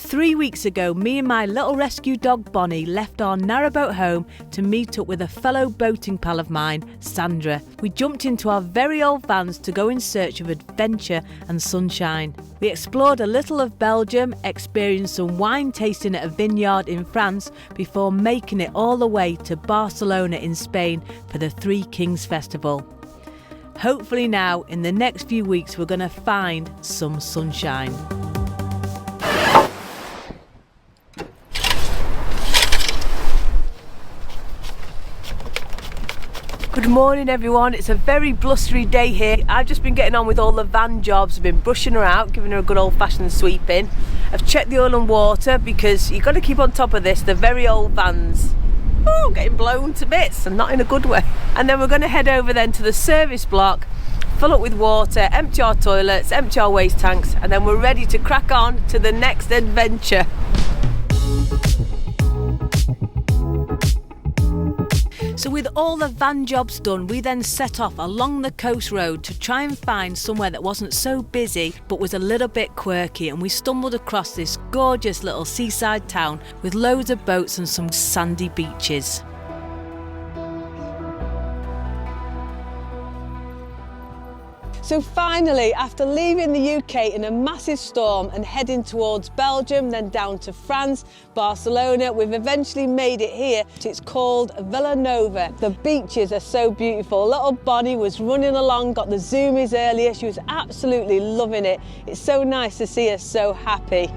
3 weeks ago, me and my little rescue dog Bonnie left our narrowboat home to meet up with a fellow boating pal of mine, Sandra. We jumped into our very old vans to go in search of adventure and sunshine. We explored a little of Belgium, experienced some wine tasting at a vineyard in France before making it all the way to Barcelona in Spain for the Three Kings Festival. Hopefully now, in the next few weeks, we're going to find some sunshine. Good morning everyone, it's a very blustery day here. I've just been getting on with all the van jobs. I've been brushing her out, giving her a good old-fashioned sweeping. I've checked the oil and water because you've got to keep on top of this. They're very old vans. Oh, getting blown to bits, and not in a good way. And then we're going to head over then to the service block, fill up with water, empty our toilets, empty our waste tanks, and then we're ready to crack on to the next adventure. So with all the van jobs done, we then set off along the coast road to try and find somewhere that wasn't so busy but was a little bit quirky, and we stumbled across this gorgeous little seaside town with loads of boats and some sandy beaches. So finally, after leaving the UK in a massive storm and heading towards Belgium, then down to France, Barcelona, we've eventually made it here. It's called Vilanova. The beaches are so beautiful. Little Bonnie was running along, got the zoomies earlier. She was absolutely loving it. It's so nice to see her so happy.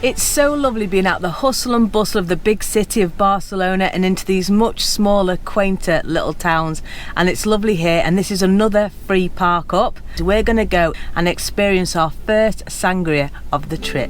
It's so lovely being out the hustle and bustle of the big city of Barcelona and into these much smaller, quainter little towns. And it's lovely here, and this is another free park up. So we're going to go and experience our first sangria of the trip.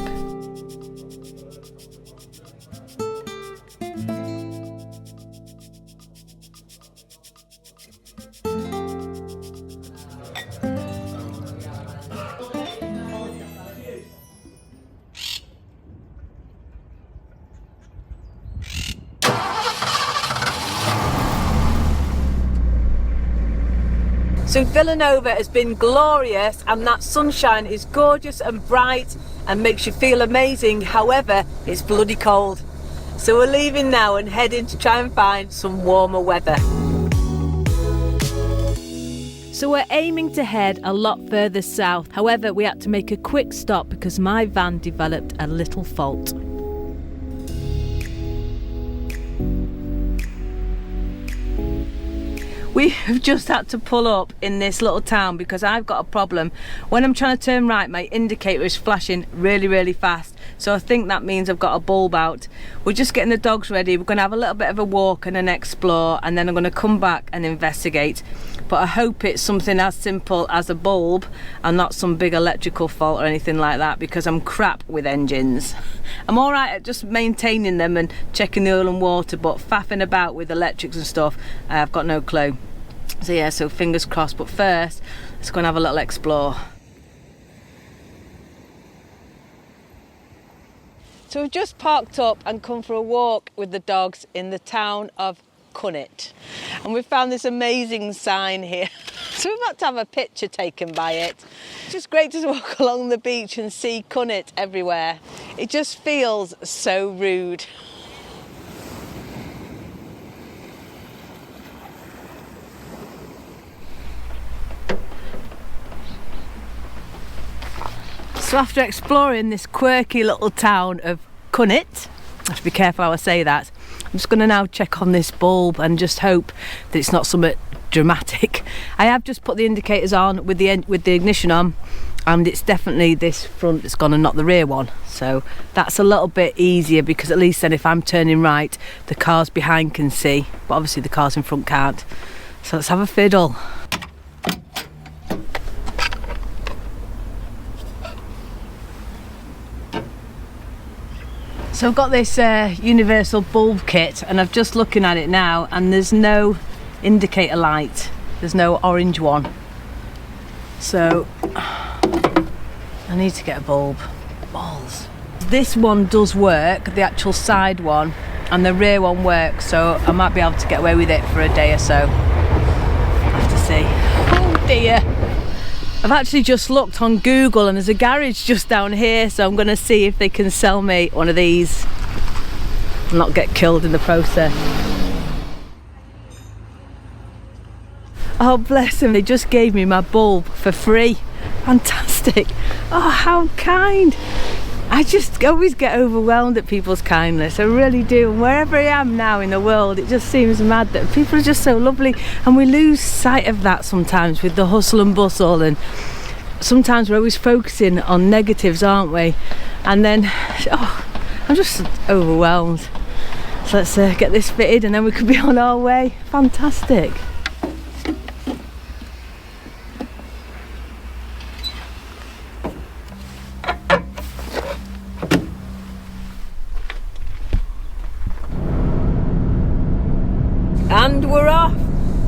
So Vilanova has been glorious, and that sunshine is gorgeous and bright and makes you feel amazing. However, it's bloody cold. So we're leaving now and heading to try and find some warmer weather. So we're aiming to head a lot further south. However, we had to make a quick stop because my van developed a little fault. We've just had to pull up in this little town because I've got a problem. When I'm trying to turn right, my indicator is flashing really fast. So I think that means I've got a bulb out. We're just getting the dogs ready. We're going to have a little bit of a walk and an explore, and then I'm going to come back and investigate. But I hope it's something as simple as a bulb and not some big electrical fault or anything like that, because I'm crap with engines. I'm alright at just maintaining them and checking the oil and water, but faffing about with electrics and stuff, I've got no clue. So yeah, so fingers crossed. But first, let's go and have a little explore. So we've just parked up and come for a walk with the dogs in the town of Cunit, and we've found this amazing sign here. So we've had to have a picture taken by it. It's just great to walk along the beach and see Cunit everywhere. It just feels so rude. So after exploring this quirky little town of Cunit, I have to be careful how I say that, I'm just going to now check on this bulb and just hope that it's not something dramatic. I have just put the indicators on with the ignition on, and it's definitely this front that's gone and not the rear one. So that's a little bit easier, because at least then if I'm turning right, the cars behind can see, but obviously the cars in front can't. So let's have a fiddle. So I've got this universal bulb kit, and I'm just looking at it now, and there's no indicator light. There's no orange one. So I need to get a bulb. Balls. This one does work, the actual side one, and the rear one works, so I might be able to get away with it for a day or so. I'll have to see. Oh dear. I've actually just looked on Google and there's a garage just down here, so I'm going to see if they can sell me one of these and not get killed in the process. Oh bless them, they just gave me my bulb for free. Fantastic. Oh, how kind. I just always get overwhelmed at people's kindness, I really do. And wherever I am now in the world, it just seems mad that people are just so lovely, and we lose sight of that sometimes with the hustle and bustle, and sometimes we're always focusing on negatives, aren't we? And then, oh, I'm just overwhelmed. So let's get this fitted and then we could be on our way. Fantastic. And we're off.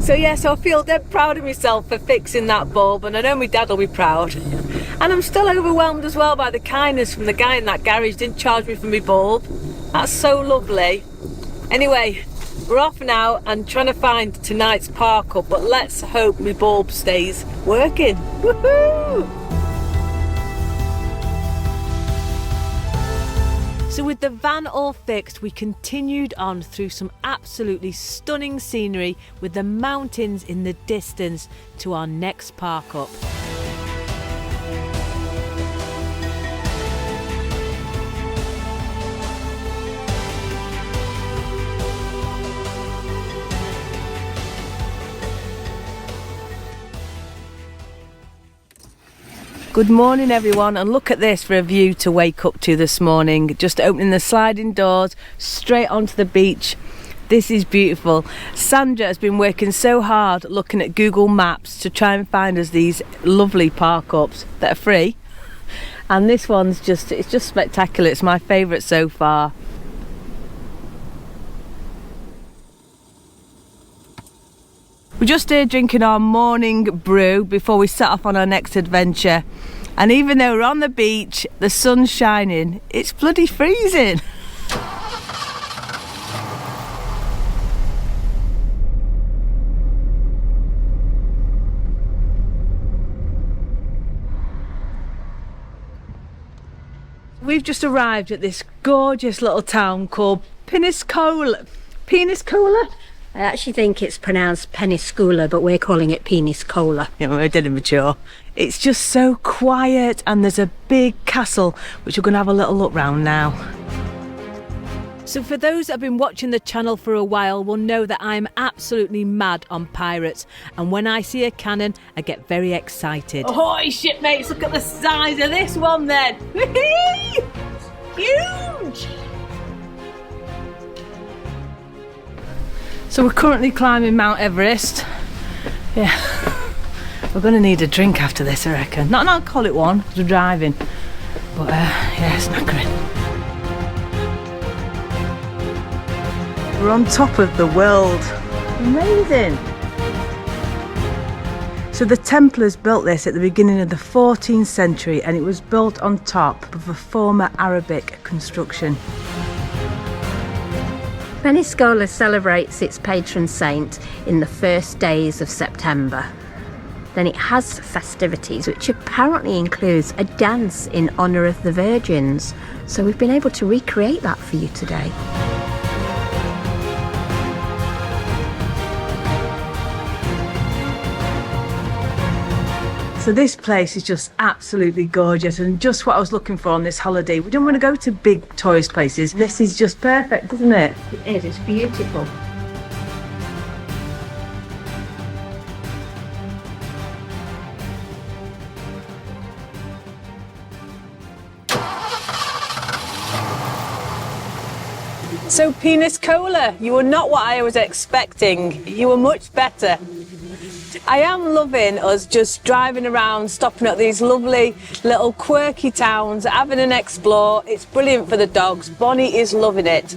So yes, I feel dead proud of myself for fixing that bulb, and I know my dad will be proud. And I'm still overwhelmed as well by the kindness from the guy in that garage. Didn't charge me for my bulb. That's so lovely. Anyway, we're off now and trying to find tonight's park up, but let's hope my bulb stays working. Woohoo! So with the van all fixed, we continued on through some absolutely stunning scenery with the mountains in the distance to our next park up. Good morning everyone, and look at this for a view to wake up to this morning. Just opening the sliding doors straight onto the beach. This is beautiful. Sandra has been working so hard looking at Google Maps to try and find us these lovely park ups that are free. And this one's just, it's just spectacular. It's my favourite so far. We're just here drinking our morning brew before we set off on our next adventure. And even though we're on the beach, the sun's shining, it's bloody freezing. We've just arrived at this gorgeous little town called Peniscola. Peniscola? I actually think it's pronounced Peniscola, but we're calling it Peniscola. Yeah, we're dead immature. It's just so quiet, and there's a big castle, which we're going to have a little look round now. So for those that have been watching the channel for a while will know that I'm absolutely mad on pirates, and when I see a cannon I get very excited. Ahoy shipmates, look at the size of this one then. Huge! So we're currently climbing Mount Everest. Yeah, we're going to need a drink after this, I reckon. Not an alcoholic one, because we're driving. But yeah, it's knackering. We're on top of the world. Amazing. So the Templars built this at the beginning of the 14th century, and it was built on top of a former Arabic construction. Peniscola celebrates its patron saint in the first days of September. Then it has festivities, which apparently includes a dance in honour of the virgins. So we've been able to recreate that for you today. So this place is just absolutely gorgeous, and just what I was looking for on this holiday. We don't want to go to big tourist places. This is just perfect, isn't it? It is, it's beautiful. So Peniscola, you were not what I was expecting. You were much better. I am loving us just driving around, stopping at these lovely little quirky towns, having an explore. It's brilliant for the dogs. Bonnie is loving it.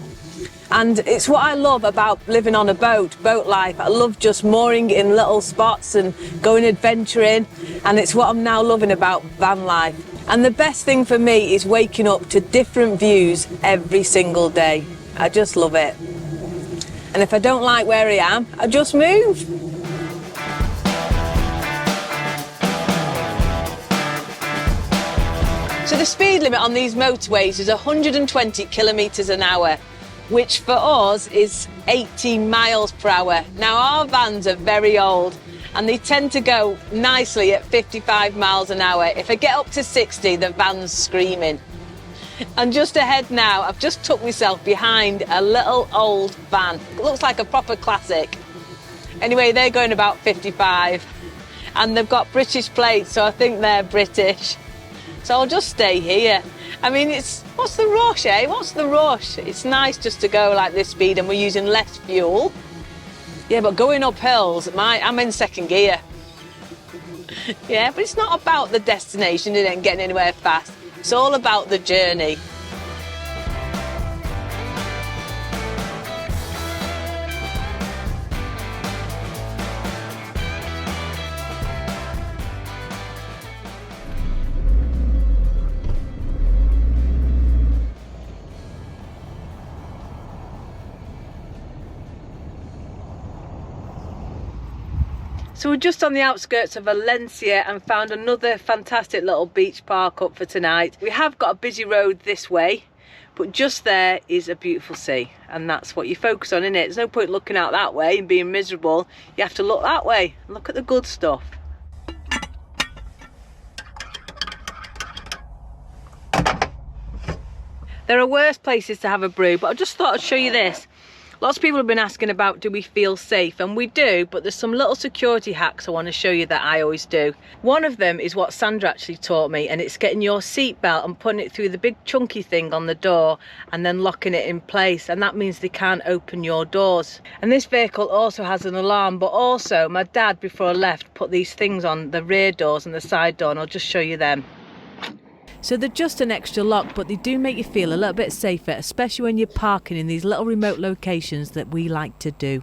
And it's what I love about living on a boat life. I love just mooring in little spots and going adventuring. And it's what I'm now loving about van life. And the best thing for me is waking up to different views every single day. I just love it. And if I don't like where I am, I just move. So the speed limit on these motorways is 120 kilometres an hour, which for us is 18 miles per hour. Now our vans are very old and they tend to go nicely at 55 miles an hour. If I get up to 60, the van's screaming. And just ahead now, I've just tucked myself behind a little old van. It looks like a proper classic. Anyway, they're going about 55 and they've got British plates, so I think they're British. So I'll just stay here. I mean, what's the rush, eh? What's the rush? It's nice just to go like this speed and we're using less fuel. Yeah, but going up hills, I'm in second gear. Yeah, but it's not about the destination and getting anywhere fast. It's all about the journey. So we're just on the outskirts of Valencia and found another fantastic little beach park up for tonight. We have got a busy road this way, but just there is a beautiful sea, and that's what you focus on, isn't it? There's no point looking out that way and being miserable. You have to look that way and look at the good stuff. There are worse places to have a brew, but I just thought I'd show you this. Lots of people have been asking about, do we feel safe? And we do, but there's some little security hacks I want to show you that I always do. One of them is what Sandra actually taught me, and it's getting your seatbelt and putting it through the big chunky thing on the door and then locking it in place, and that means they can't open your doors. And this vehicle also has an alarm, but also my dad, before I left, put these things on the rear doors and the side door, and I'll just show you them. So they're just an extra lock, but they do make you feel a little bit safer, especially when you're parking in these little remote locations that we like to do.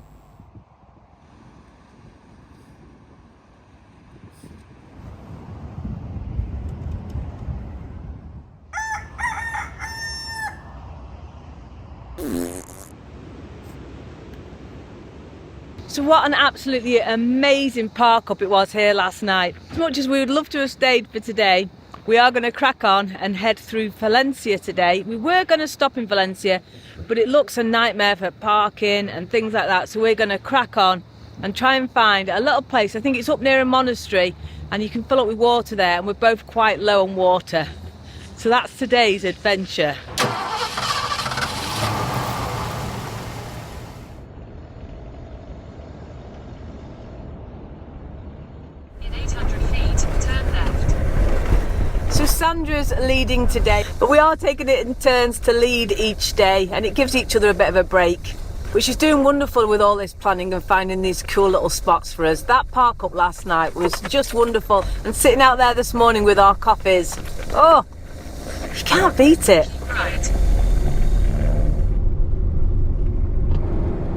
So what an absolutely amazing park up it was here last night. As much as we would love to have stayed for today, we are going to crack on and head through Valencia today. We were going to stop in Valencia, but it looks a nightmare for parking and things like that. So we're going to crack on and try and find a little place. I think it's up near a monastery and you can fill up with water there, and we're both quite low on water. So that's today's adventure. So Sandra's leading today, but we are taking it in turns to lead each day, and it gives each other a bit of a break, which is doing wonderful with all this planning and finding these cool little spots for us. That park up last night was just wonderful, and sitting out there this morning with our coffees, oh, you can't beat it. Right.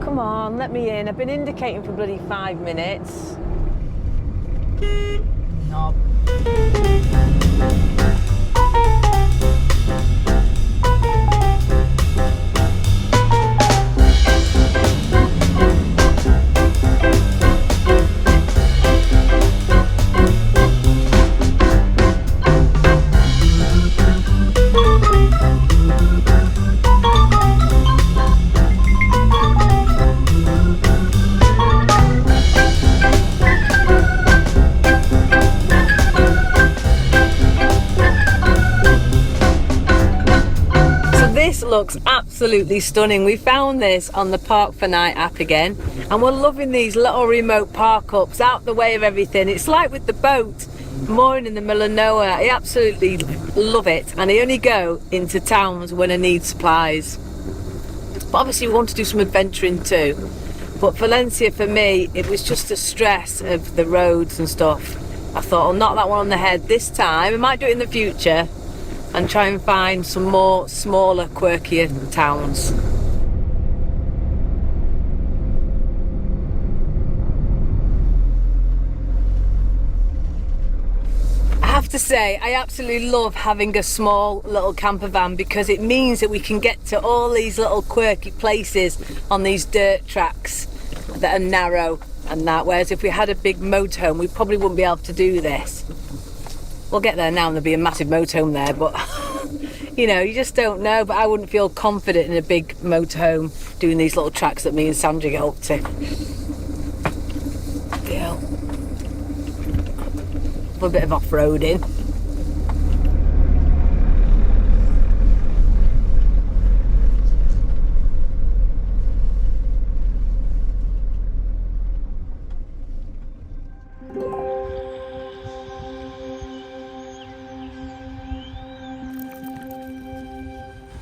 Come on, let me in. I've been indicating for bloody 5 minutes. No. This looks absolutely stunning. We found this on the Park for Night app again, and we're loving these little remote park ups out the way of everything. It's like with the boat mooring in the middle of nowhere. I absolutely love it, and I only go into towns when I need supplies. But obviously we want to do some adventuring too. But Valencia, for me, it was just the stress of the roads and stuff. I thought I'll knock that one on the head this time. I might do it in the future and try and find some more smaller, quirkier towns. I have to say, I absolutely love having a small little camper van because it means that we can get to all these little quirky places on these dirt tracks that are narrow and that, whereas if we had a big motorhome we probably wouldn't be able to do this. We'll get there now and there'll be a massive motorhome there, but you know, you just don't know. But I wouldn't feel confident in a big motorhome doing these little tracks that me and Sandra get up to. Deal. A bit of off-roading.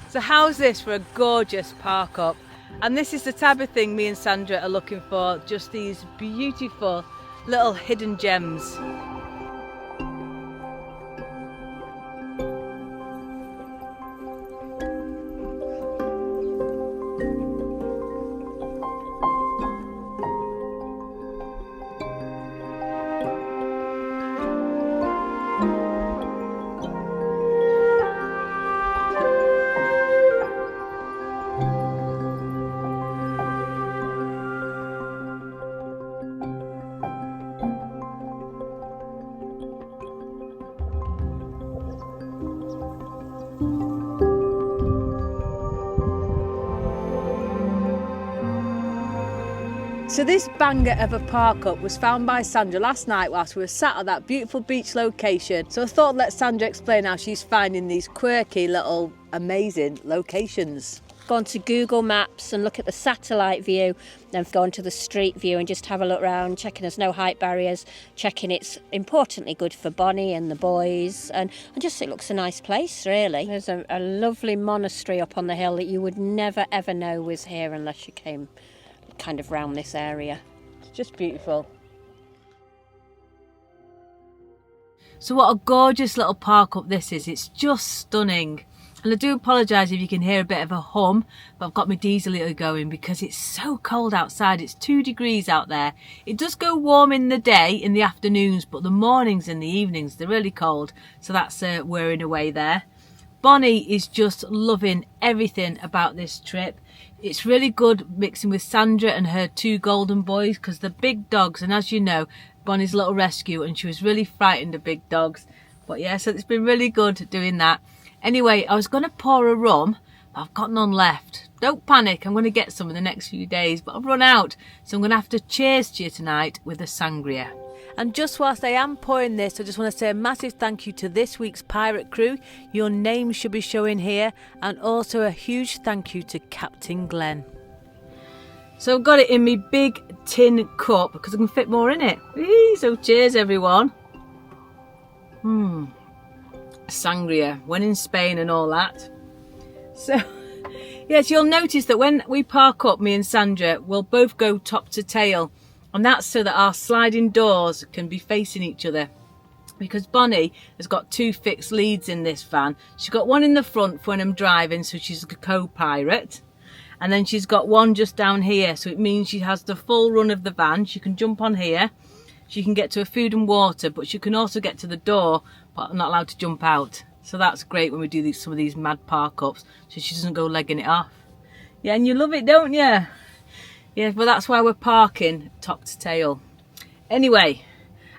So how's this for a gorgeous park up? And this is the type of thing me and Sandra are looking for, just these beautiful little hidden gems. So this banger of a park up was found by Sandra last night whilst we were sat at that beautiful beach location. So I thought I'd let Sandra explain how she's finding these quirky little amazing locations. Go onto Google Maps and look at the satellite view, then go onto the street view and just have a look around, checking there's no height barriers, checking it's importantly good for Bonnie and the boys, and just it looks a nice place really. There's a lovely monastery up on the hill that you would never ever know was here unless you came kind of round this area. It's just beautiful. So what a gorgeous little park up this is. It's just stunning. And I do apologise if you can hear a bit of a hum, but I've got my diesel going because it's so cold outside. It's 2 degrees out there. It does go warm in the day, in the afternoons, but the mornings and the evenings, they're really cold. So that's wearing away there. Bonnie is just loving everything about this trip. It's really good mixing with Sandra and her 2 golden boys because they're big dogs, and as you know, Bonnie's a little rescue and she was really frightened of big dogs. But yeah, so it's been really good doing that. Anyway, I was going to pour a rum, but I've got none left. Don't panic, I'm going to get some in the next few days, but I've run out. So I'm going to have to cheers to you tonight with a sangria. And just whilst I am pouring this, I just want to say a massive thank you to this week's pirate crew. Your name should be showing here. And also a huge thank you to Captain Glenn. So I've got it in my big tin cup because I can fit more in it. Whee! So cheers everyone. Sangria, when in Spain and all that. So yes, you'll notice that when we park up, me and Sandra will both go top to tail. And that's so that our sliding doors can be facing each other. Because Bonnie has got 2 fixed leads in this van. She's got one in the front for when I'm driving, so she's a co-pirate. And then she's got one just down here, so it means she has the full run of the van. She can jump on here. She can get to her food and water, but she can also get to the door, but I'm not allowed to jump out. So that's great when we do some of these mad park-ups, so she doesn't go legging it off. Yeah, and you love it, don't you? Yeah, well, that's why we're parking top to tail. Anyway,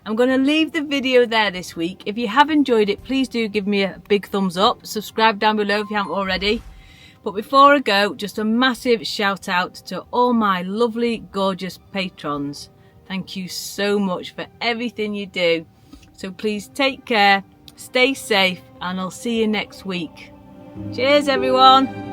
I'm going to leave the video there this week. If you have enjoyed it, please do give me a big thumbs up. Subscribe down below if you haven't already. But before I go, just a massive shout out to all my lovely, gorgeous patrons. Thank you so much for everything you do. So please take care, stay safe, and I'll see you next week. Cheers, everyone.